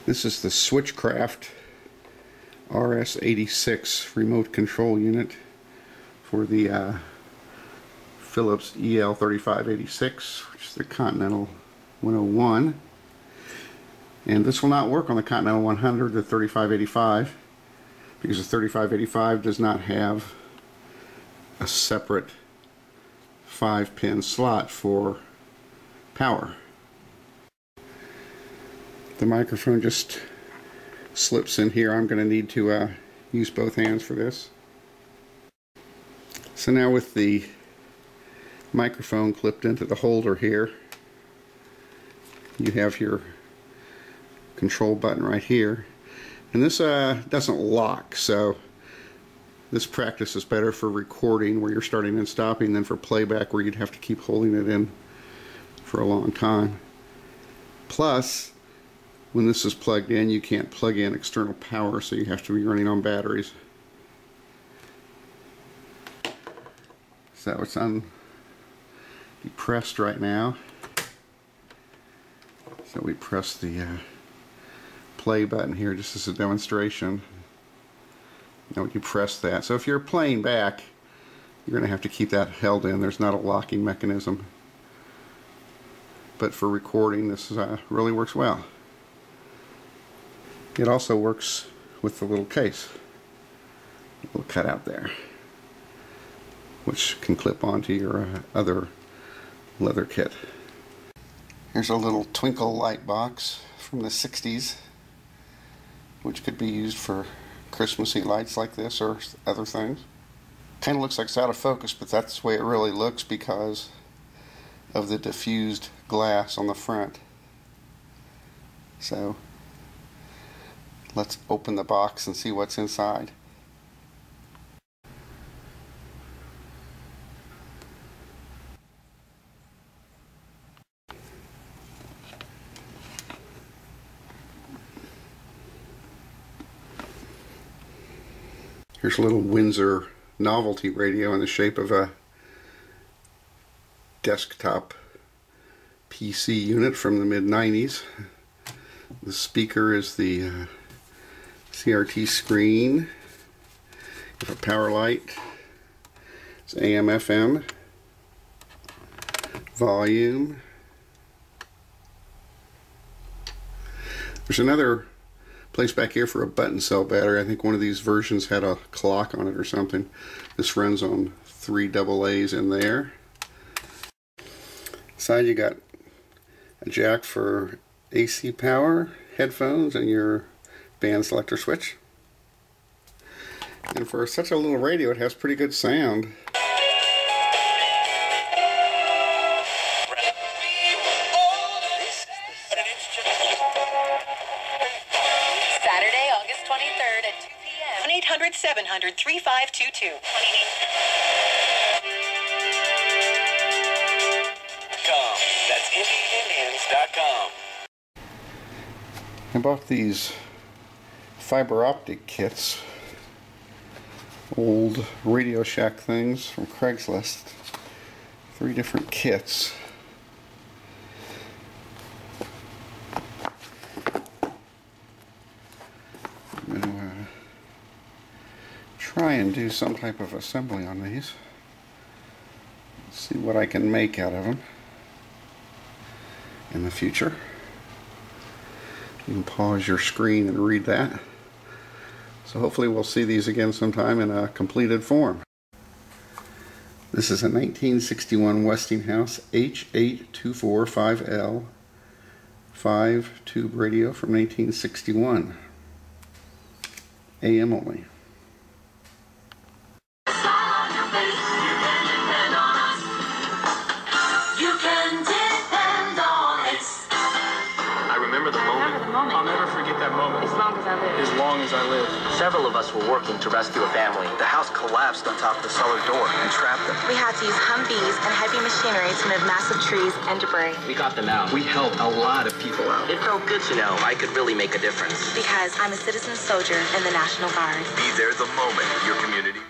This is the Switchcraft RS86 remote control unit for the Philips EL3586, which is the Continental 101. And this will not work on the Continental 100, the 3585, because the 3585 does not have a separate 5-pin slot for power. The microphone just slips in here. I'm going to need to use both hands for this. So now with the microphone clipped into the holder here, you have your control button right here. And this doesn't lock, so this practice is better for recording where you're starting and stopping than for playback where you'd have to keep holding it in for a long time. Plus, when this is plugged in, you can't plug in external power, so you have to be running on batteries. So it's depressed right now. So we press the play button here just as a demonstration. Now you press that. So if you're playing back, you're going to have to keep that held in. There's not a locking mechanism. But for recording, this really works well. It also works with the little case, a little cutout there, which can clip onto your other leather kit. Here's a little Twinkle Lite Box from the 60s, which could be used for Christmassy lights like this or other things. Kind of looks like it's out of focus, but that's the way it really looks because of the diffused glass on the front. So let's open the box and see what's inside. Here's a little Windsor Novelty radio in the shape of a desktop PC unit from the mid-90s. The speaker is the CRT screen. You have a power light. It's AM, FM. Volume. There's another place back here for a button cell battery. I think one of these versions had a clock on it or something. This runs on 3 AA's in there. Inside you got a jack for AC power, headphones, and your band selector switch. And for such a little radio, it has pretty good sound. Saturday, August 23rd at 2 p.m. 1-800-700-3522. That's IndieIndians.com. I bought these fiber optic kits, old Radio Shack things from Craigslist. 3 different kits. I'm going to try and do some type of assembly on these. See what I can make out of them in the future. You can pause your screen and read that. So hopefully we'll see these again sometime in a completed form. This is a 1961 Westinghouse H8245L 5-tube radio from 1961. AM only. I'll never forget that moment. As long as I live. As long as I live. Several of us were working to rescue a family. The house collapsed on top of the cellar door and trapped them. We had to use Humvees and heavy machinery to move massive trees and debris. We got them out. We helped a lot of people out. It felt good to know I could really make a difference. Because I'm a citizen soldier in the National Guard. Be there the moment your community